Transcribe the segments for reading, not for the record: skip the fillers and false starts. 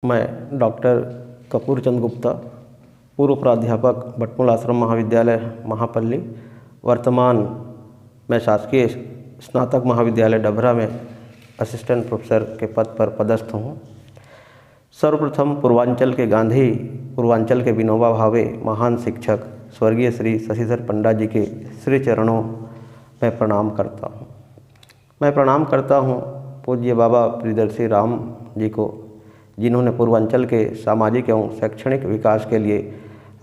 मैं डॉक्टर कपूर चंद गुप्ता, पूर्व प्राध्यापक भटमूल आश्रम महाविद्यालय महापल्ली, वर्तमान मैं शासकीय स्नातक महाविद्यालय डभरा में असिस्टेंट प्रोफेसर के पद पर पदस्थ हूँ। सर्वप्रथम पूर्वांचल के गांधी, पूर्वांचल के विनोबा भावे महान शिक्षक स्वर्गीय श्री शशिधर पंडा जी के श्री चरणों में प्रणाम करता हूँ। मैं प्रणाम करता हूँ पूज्य बाबा प्रियदर्शी राम जी को, जिन्होंने पूर्वांचल के सामाजिक एवं शैक्षणिक विकास के लिए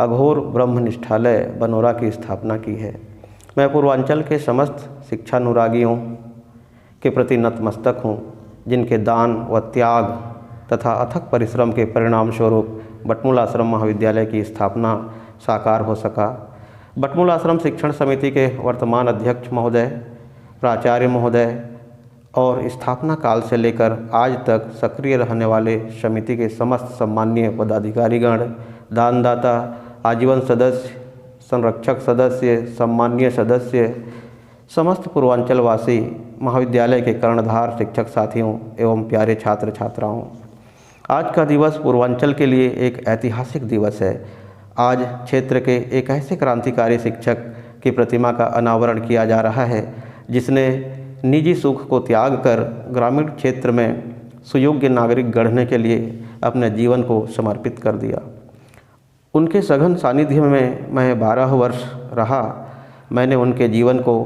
अघोर ब्रह्म निष्ठालय बनोरा की स्थापना की है। मैं पूर्वांचल के समस्त शिक्षानुरागियों के प्रति नतमस्तक हूँ, जिनके दान व त्याग तथा अथक परिश्रम के परिणाम स्वरूप भटमूल आश्रम महाविद्यालय की स्थापना साकार हो सका। भटमूल आश्रम शिक्षण समिति के वर्तमान अध्यक्ष महोदय, प्राचार्य महोदय और स्थापना काल से लेकर आज तक सक्रिय रहने वाले समिति के समस्त सम्माननीय पदाधिकारीगण, दानदाता, आजीवन सदस्य, संरक्षक सदस्य, सम्माननीय सदस्य, समस्त पूर्वांचल वासी, महाविद्यालय के कर्णधार शिक्षक साथियों एवं प्यारे छात्र छात्राओं, आज का दिवस पूर्वांचल के लिए एक ऐतिहासिक दिवस है। आज क्षेत्र के एक ऐसे क्रांतिकारी शिक्षक की प्रतिमा का अनावरण किया जा रहा है, जिसने निजी सुख को त्याग कर ग्रामीण क्षेत्र में सुयोग्य नागरिक गढ़ने के लिए अपने जीवन को समर्पित कर दिया। उनके सघन सानिध्य में मैं 12 वर्ष रहा। मैंने उनके जीवन को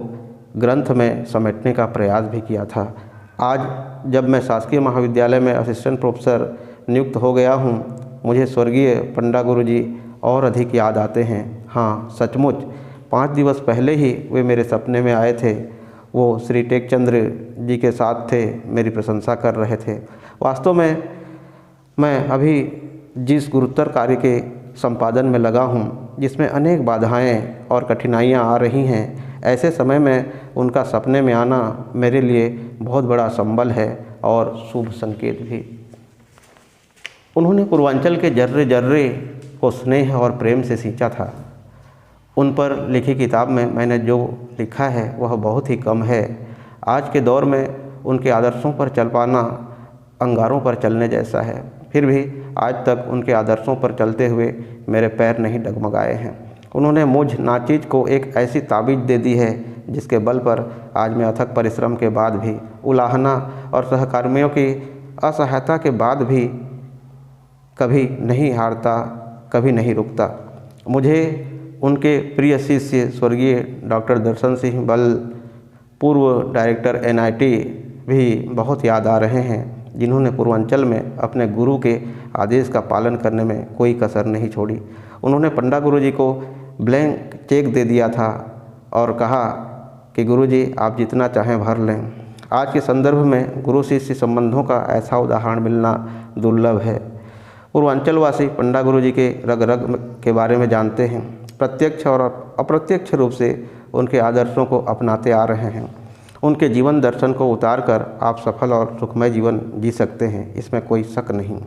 ग्रंथ में समेटने का प्रयास भी किया था। आज जब मैं शासकीय महाविद्यालय में असिस्टेंट प्रोफेसर नियुक्त हो गया हूँ, मुझे स्वर्गीय पंडा गुरुजी और अधिक याद आते हैं। हाँ, सचमुच 5 दिवस पहले ही वे मेरे सपने में आए थे। वो श्री टेकचंद्र जी के साथ थे, मेरी प्रशंसा कर रहे थे। वास्तव में मैं अभी जिस गुरुतर कार्य के संपादन में लगा हूँ, जिसमें अनेक बाधाएं और कठिनाइयाँ आ रही हैं, ऐसे समय में उनका सपने में आना मेरे लिए बहुत बड़ा संबल है और शुभ संकेत भी। उन्होंने पूर्वांचल के जर्रे जर्रे को स्नेह और प्रेम से सींचा था। उन पर लिखी किताब में मैंने जो लिखा है वह बहुत ही कम है। आज के दौर में उनके आदर्शों पर चल पाना अंगारों पर चलने जैसा है। फिर भी आज तक उनके आदर्शों पर चलते हुए मेरे पैर नहीं डगमगाए हैं। उन्होंने मुझ नाचीज को एक ऐसी ताबीज़ दे दी है, जिसके बल पर आज मैं अथक परिश्रम के बाद भी, उलाहना और सहकर्मियों की असहायता के बाद भी कभी नहीं हारता, कभी नहीं रुकता। मुझे उनके प्रिय शिष्य स्वर्गीय डॉक्टर दर्शन सिंह बल, पूर्व डायरेक्टर NIT भी बहुत याद आ रहे हैं, जिन्होंने पूर्वांचल में अपने गुरु के आदेश का पालन करने में कोई कसर नहीं छोड़ी। उन्होंने पंडा गुरुजी को ब्लैंक चेक दे दिया था और कहा कि गुरुजी आप जितना चाहें भर लें। आज के संदर्भ में गुरु शिष्य संबंधों का ऐसा उदाहरण मिलना दुर्लभ है। पूर्वांचलवासी पंडा गुरुजी के रग रग के बारे में जानते हैं। प्रत्यक्ष और अप्रत्यक्ष रूप से उनके आदर्शों को अपनाते आ रहे हैं। उनके जीवन दर्शन को उतार कर आप सफल और सुखमय जीवन जी सकते हैं, इसमें कोई शक नहीं।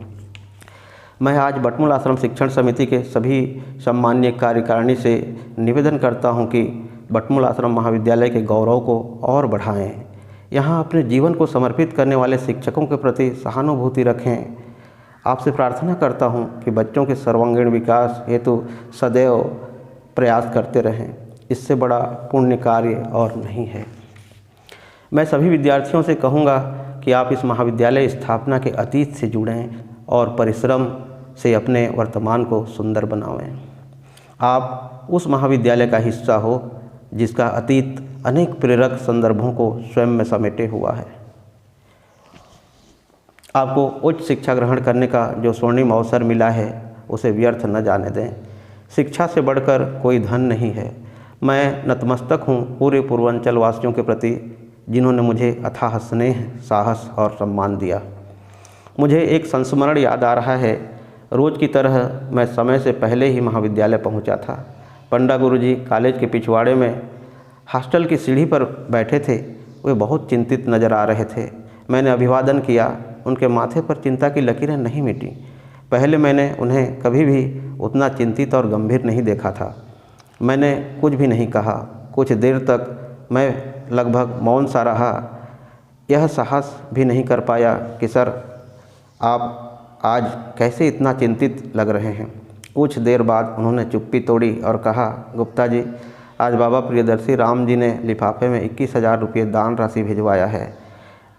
मैं आज भटमूल आश्रम शिक्षण समिति के सभी सम्माननीय कार्यकारिणी से निवेदन करता हूं कि भटमूल आश्रम महाविद्यालय के गौरव को और बढ़ाएं। यहां अपने जीवन को समर्पित करने वाले शिक्षकों के प्रति सहानुभूति रखें। आपसे प्रार्थना करता हूं कि बच्चों के सर्वांगीण विकास हेतु सदैव प्रयास करते रहें। इससे बड़ा पुण्य कार्य और नहीं है। मैं सभी विद्यार्थियों से कहूँगा कि आप इस महाविद्यालय स्थापना के अतीत से जुड़ें और परिश्रम से अपने वर्तमान को सुंदर बनावें। आप उस महाविद्यालय का हिस्सा हो जिसका अतीत अनेक प्रेरक संदर्भों को स्वयं में समेटे हुआ है। आपको उच्च शिक्षा ग्रहण करने का जो स्वर्णिम अवसर मिला है, उसे व्यर्थ न जाने दें। शिक्षा से बढ़कर कोई धन नहीं है। मैं नतमस्तक हूँ पूरे पूर्वांचल वासियों के प्रति, जिन्होंने मुझे अथाह स्नेह, साहस और सम्मान दिया। मुझे एक संस्मरण याद आ रहा है। रोज़ की तरह मैं समय से पहले ही महाविद्यालय पहुँचा था। पंडा गुरुजी कॉलेज के पिछवाड़े में हॉस्टल की सीढ़ी पर बैठे थे। वे बहुत चिंतित नज़र आ रहे थे। मैंने अभिवादन किया। उनके माथे पर चिंता की लकीरें नहीं मिटी। पहले मैंने उन्हें कभी भी उतना चिंतित और गंभीर नहीं देखा था। मैंने कुछ भी नहीं कहा। कुछ देर तक मैं लगभग मौन सा रहा। यह साहस भी नहीं कर पाया कि सर, आप आज कैसे इतना चिंतित लग रहे हैं। कुछ देर बाद उन्होंने चुप्पी तोड़ी और कहा, गुप्ता जी, आज बाबा प्रियदर्शी राम जी ने लिफाफे में 21,000 रुपये दान राशि भिजवाया है।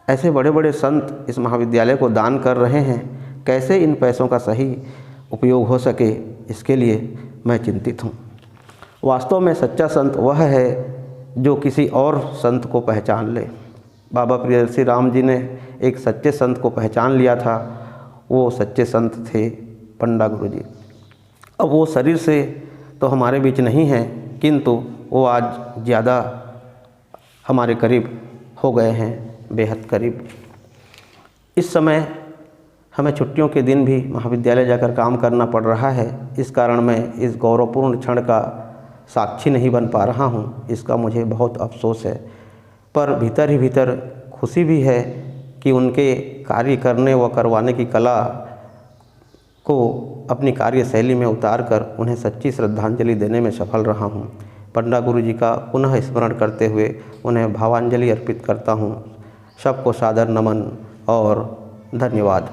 ऐसे बड़े बड़े संत इस महाविद्यालय को दान कर रहे हैं, कैसे इन पैसों का सही उपयोग हो सके, इसके लिए मैं चिंतित हूँ। वास्तव में सच्चा संत वह है जो किसी और संत को पहचान ले। बाबा प्रियदर्शी राम जी ने एक सच्चे संत को पहचान लिया था। वो सच्चे संत थे पंडा गुरु जी। अब वो शरीर से तो हमारे बीच नहीं हैं, किंतु वो आज ज़्यादा हमारे करीब हो गए हैं, बेहद करीब। इस समय हमें छुट्टियों के दिन भी महाविद्यालय जाकर काम करना पड़ रहा है। इस कारण मैं इस गौरवपूर्ण क्षण का साक्षी नहीं बन पा रहा हूँ, इसका मुझे बहुत अफसोस है। पर भीतर ही भीतर खुशी भी है कि उनके कार्य करने व करवाने की कला को अपनी कार्यशैली में उतार कर उन्हें सच्ची श्रद्धांजलि देने में सफल रहा हूँ। पंडा गुरु जी का पुनः स्मरण करते हुए उन्हें भावांजलि अर्पित करता हूँ। सबको सादर नमन और धन्यवाद।